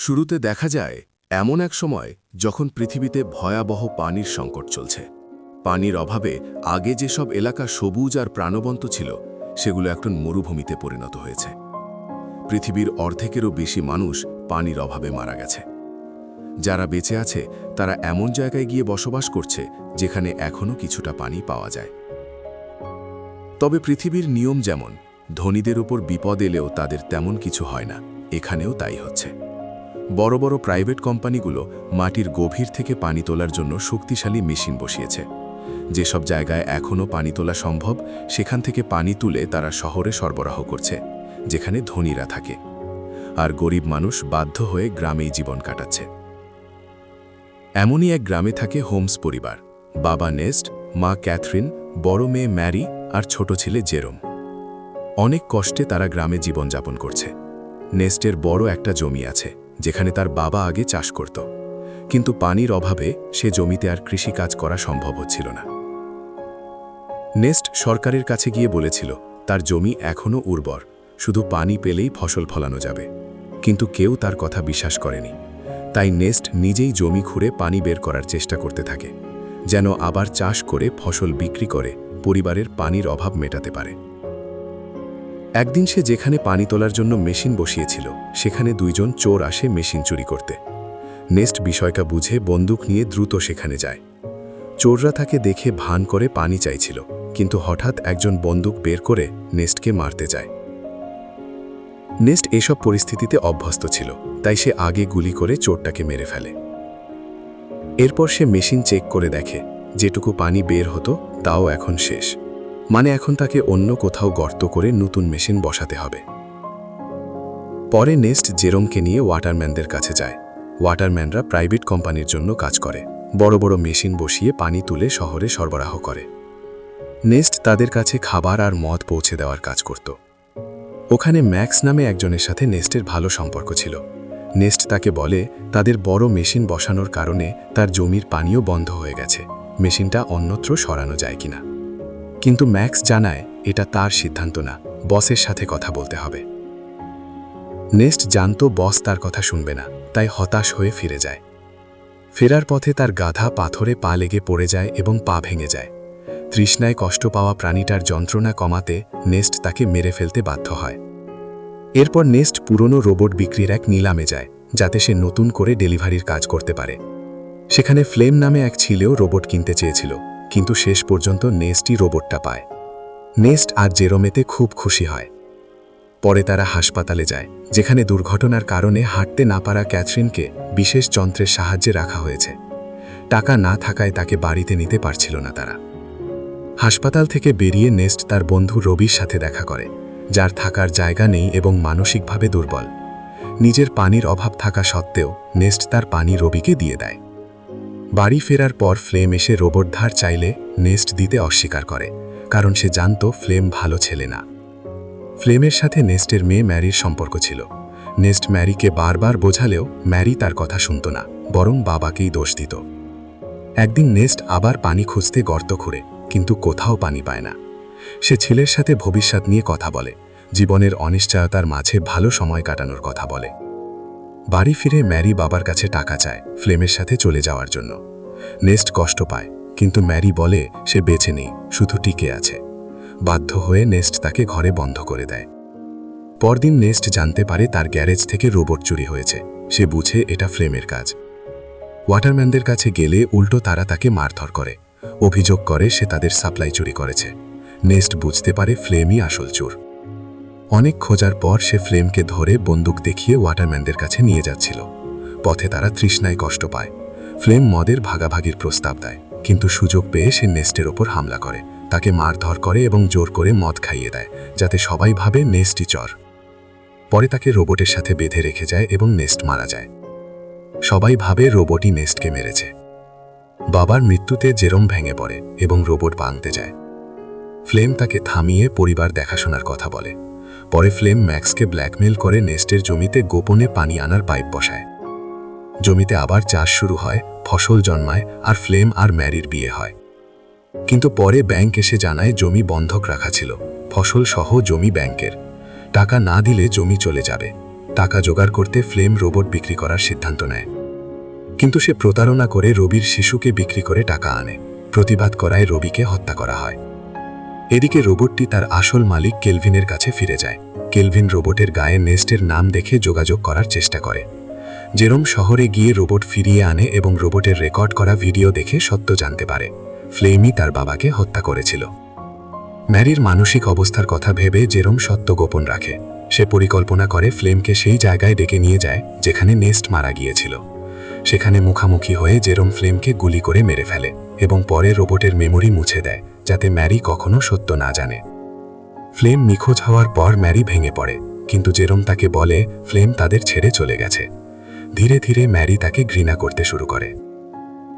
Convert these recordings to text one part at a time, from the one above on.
শুরুতে দেখা যায় এমন এক সময় যখন পৃথিবীতে ভয়াবহ পানির সংকট চলছে। পানির অভাবে আগে যেসব এলাকা সবুজ আর প্রাণবন্ত ছিল সেগুলো এখন মরুভূমিতে পরিণত হয়েছে। পৃথিবীর অর্ধেকেরও বেশি মানুষ পানির অভাবে মারা গেছে। যারা বেঁচে আছে তারা এমন জায়গায় গিয়ে বসবাস করছে যেখানে এখনও কিছুটা পানি পাওয়া যায়। তবে পৃথিবীর নিয়ম যেমন, ধনীদের উপর বিপদ এলেও তাদের তেমন কিছু হয় না, এখানেও তাই হচ্ছে। বড় বড় প্রাইভেট কোম্পানিগুলো মাটির গভীর থেকে পানি তোলার জন্য শক্তিশালী মেশিন বসিয়েছে। যেসব জায়গায় এখনও পানি তোলা সম্ভব সেখান থেকে পানি তুলে তারা শহরে সরবরাহ করছে, যেখানে ধনীরা থাকে, আর গরিব মানুষ বাধ্য হয়ে গ্রামেই জীবন কাটাচ্ছে। এমনই এক গ্রামে থাকে হোমস পরিবার। বাবা নেস্ট, মা ক্যাথরিন, বড় মেয়ে ম্যারি আর ছোট ছেলে জেরোম। অনেক কষ্টে তারা গ্রামে জীবনযাপন করছে। নেস্টের বড় একটা জমি আছে যেখানে তার বাবা আগে চাষ করত, কিন্তু পানির অভাবে সে জমিতে আর কৃষিকাজ করা সম্ভব হচ্ছিল না। নেস্ট সরকারের কাছে গিয়ে বলেছিল তার জমি এখনও উর্বর, শুধু পানি পেলেই ফসল ফলানো যাবে, কিন্তু কেউ তার কথা বিশ্বাস করেনি। তাই নেস্ট নিজেই জমি খুঁড়ে পানি বের করার চেষ্টা করতে থাকে, যেন আবার চাষ করে ফসল বিক্রি করে পরিবারের পানির অভাব মেটাতে পারে। একদিন সে যেখানে পানি তোলার জন্য মেশিন বসিয়েছিল সেখানে দুইজন চোর আসে মেশিন চুরি করতে। নেস্ট বিষয়টা বুঝে বন্দুক নিয়ে দ্রুত সেখানে যায়। চোররা তাকে দেখে ভান করে পানি চাইছিল, কিন্তু হঠাৎ একজন বন্দুক বের করে নেস্টকে মারতে যায়। নেস্ট এসব পরিস্থিতিতে অভ্যস্ত ছিল, তাই সে আগে গুলি করে চোরটাকে মেরে ফেলে। এরপর সে মেশিন চেক করে দেখে যেটুকু পানি বের হতো তাও এখন শেষ, মানে এখন তাকে অন্য কোথাও গর্ত করে নতুন মেশিন বসাতে হবে। পরে নেস্ট জেরোমকে নিয়ে ওয়াটারম্যানদের কাছে যায়। ওয়াটারম্যানরা প্রাইভেট কোম্পানির জন্য কাজ করে, বড় বড় মেশিন বসিয়ে পানি তুলে শহরে সরবরাহ করে। নেস্ট তাদের কাছে খাবার আর মদ পৌঁছে দেওয়ার কাজ করত। ওখানে ম্যাক্স নামে একজনের সাথে নেস্টের ভালো সম্পর্ক ছিল। নেস্ট তাকে বলে তাদের বড় মেশিন বসানোর কারণে তার জমির পানিও বন্ধ হয়ে গেছে, মেশিনটা অন্যত্র সরানো যায় কিনা। কিন্তু ম্যাক্স জানায় এটা তার সিদ্ধান্ত না, বসের সাথে কথা বলতে হবে। নেস্ট জানতো বস তার কথা শুনবে না, তাই হতাশ হয়ে ফিরে যায়। ফেরার পথে তার গাধা পাথরে পা লেগে পড়ে যায় এবং পা ভেঙে যায়। তৃষ্ণায় কষ্ট পাওয়া প্রাণীটার যন্ত্রণা কমাতে নেস্ট তাকে মেরে ফেলতে বাধ্য হয়। এরপর নেস্ট পুরনো রোবট বিক্রির এক নিলামে যায়, যাতে সে নতুন করে ডেলিভারির কাজ করতে পারে। সেখানে ফ্লেম নামে এক ছেলেও রোবট কিনতে চেয়েছিল, কিন্তু শেষ পর্যন্ত নেস্টই রোবটটা পায়। নেস্ট আর জেরোমেতে খুব খুশি হয়। পরে তারা হাসপাতালে যায়, যেখানে দুর্ঘটনার কারণে হাঁটতে না পারা ক্যাথরিনকে বিশেষ যন্ত্রের সাহায্যে রাখা হয়েছে। টাকা না থাকায় তাকে বাড়িতে নিতে পারছিল না তারা। হাসপাতাল থেকে বেরিয়ে নেস্ট তার বন্ধু রবির সাথে দেখা করে, যার থাকার জায়গা নেই এবং মানসিকভাবে দুর্বল। নিজের পানির অভাব থাকা সত্ত্বেও নেস্ট তার পানি রবিকে দিয়ে দেয়। বাড়ি ফেরার পর ফ্লেম এসে রোবট ধার চাইলে নেস্ট দিতে অস্বীকার করে, কারণ সে জানত ফ্লেম ভালো ছেলে না। ফ্লেমের সাথে নেস্টের মেয়ে ম্যারির সম্পর্ক ছিল। নেস্ট ম্যারিকে বারবার বোঝালেও ম্যারি তার কথা শুনত না, বরং বাবাকেই দোষ দিত। একদিন নেস্ট আবার পানি খুঁজতে গর্ত খুঁড়ে, কিন্তু কোথাও পানি পায় না। সে ছেলের সাথে ভবিষ্যৎ নিয়ে কথা বলে, জীবনের অনিশ্চয়তার মাঝে ভালো সময় কাটানোর কথা বলে। বাড়ি ফিরে ম্যারি বাবার কাছে টাকা চায় ফ্লেমের সাথে চলে যাওয়ার জন্য। নেস্ট কষ্ট পায়, কিন্তু ম্যারি বলে সে বেঁচে নেই, শুধু টিকে আছে। বাধ্য হয়ে নেস্ট তাকে ঘরে বন্ধ করে দেয়। পরদিন নেস্ট জানতে পারে তার গ্যারেজ থেকে রোবট চুরি হয়েছে। সে বুঝে এটা ফ্লেমের কাজ। ওয়াটারম্যানদের কাছে গেলে উল্টো তারা তাকে মারধর করে, অভিযোগ করে সে তাদের সাপ্লাই চুরি করেছে। নেস্ট বুঝতে পারে ফ্লেমই আসল চোর। অনেক খোঁজার পর সে ফ্লেমকে ধরে বন্দুক দেখিয়ে ওয়াটারম্যানদের কাছে নিয়ে যাচ্ছিল। পথে তারা তৃষ্ণায় কষ্ট পায়। ফ্লেম মদের ভাগাভাগির প্রস্তাব দেয়, কিন্তু সুযোগ পেয়ে সে নেস্টের ওপর হামলা করে, তাকে মারধর করে এবং জোর করে মদ খাইয়ে দেয়, যাতে সবাই ভাবে নেস্টই চোর। পরে তাকে রোবটের সাথে বেঁধে রেখে যায় এবং নেস্ট মারা যায়। সবাই ভাবে রোবটই নেস্টকে মেরেছে। বাবার মৃত্যুতে জেরোম ভেঙে পড়ে এবং রোবট ভাঙতে যায়। ফ্লেম তাকে থামিয়ে পরিবার দেখাশোনার কথা বলে। পরে ফ্লেম ম্যাক্সকে ব্ল্যাকমেল করে নেস্টের জমিতে গোপনে পানি আনার পাইপ বসায়। জমিতে আবার চাষ শুরু হয়, ফসল জন্মায় আর ফ্লেম আর ম্যারির বিয়ে হয়। কিন্তু পরে ব্যাংক এসে জানায় জমি বন্ধক রাখা ছিল, ফসল সহ জমি ব্যাংকের। টাকা না দিলে জমি চলে যাবে। টাকা জোগাড় করতে ফ্লেম রোবট বিক্রি করার সিদ্ধান্ত নেয়। কিন্তু সে প্রতারণা করে রবির শিশুকে বিক্রি করে টাকা আনে। প্রতিবাদ করায় রবিকে হত্যা করা হয়। এদিকে রোবটটি তার আসল মালিক কেলভিনের কাছে ফিরে যায়। কেলভিন রোবটের গায়ে নেস্টের নাম দেখে যোগাযোগ করার চেষ্টা করে। জেরোম শহরে গিয়ে রোবট ফিরিয়ে আনে এবং রোবটের রেকর্ড করা ভিডিও দেখে সত্য জানতে পারে। ফ্লেমই তার বাবাকে হত্যা করেছিল। ম্যারির মানসিক অবস্থার কথা ভেবে জেরোম সত্য গোপন রাখে। সে পরিকল্পনা করে ফ্লেমকে সেই জায়গায় ডেকে নিয়ে যায় যেখানে নেস্ট মারা গিয়েছিল। সেখানে মুখামুখি হয়ে জেরোম ফ্লেমকে গুলি করে মেরে ফেলে এবং পরে রোবটের মেমোরি মুছে দেয় যাতে ম্যারি কখনো সত্য না জানে। ফ্লেম নিখোঁজ হওয়ার পর ম্যারি ভেঙে পড়ে, কিন্তু জেরোম তাকে বলে ফ্লেম তাদের ছেড়ে চলে গেছে। ধীরে ধীরে ম্যারি তাকে ঘৃণা করতে শুরু করে।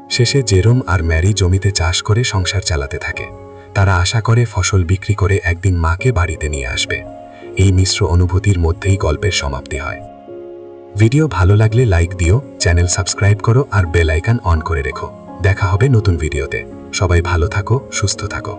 শেষে জেরোম আর ম্যারি জমিতে চাষ করে সংসার চালাতে থাকে। তারা আশা করে ফসল বিক্রি করে একদিন মাকে বাড়িতে নিয়ে আসবে। এই মিশ্র অনুভূতির মধ্যেই গল্পের সমাপ্তি হয়। ভিডিও ভালো লাগলে লাইক দিও, চ্যানেল সাবস্ক্রাইব করো আর বেল আইকন অন করে রেখো। দেখা হবে নতুন ভিডিওতে। সবাই ভালো থাকো, সুস্থ থাকো।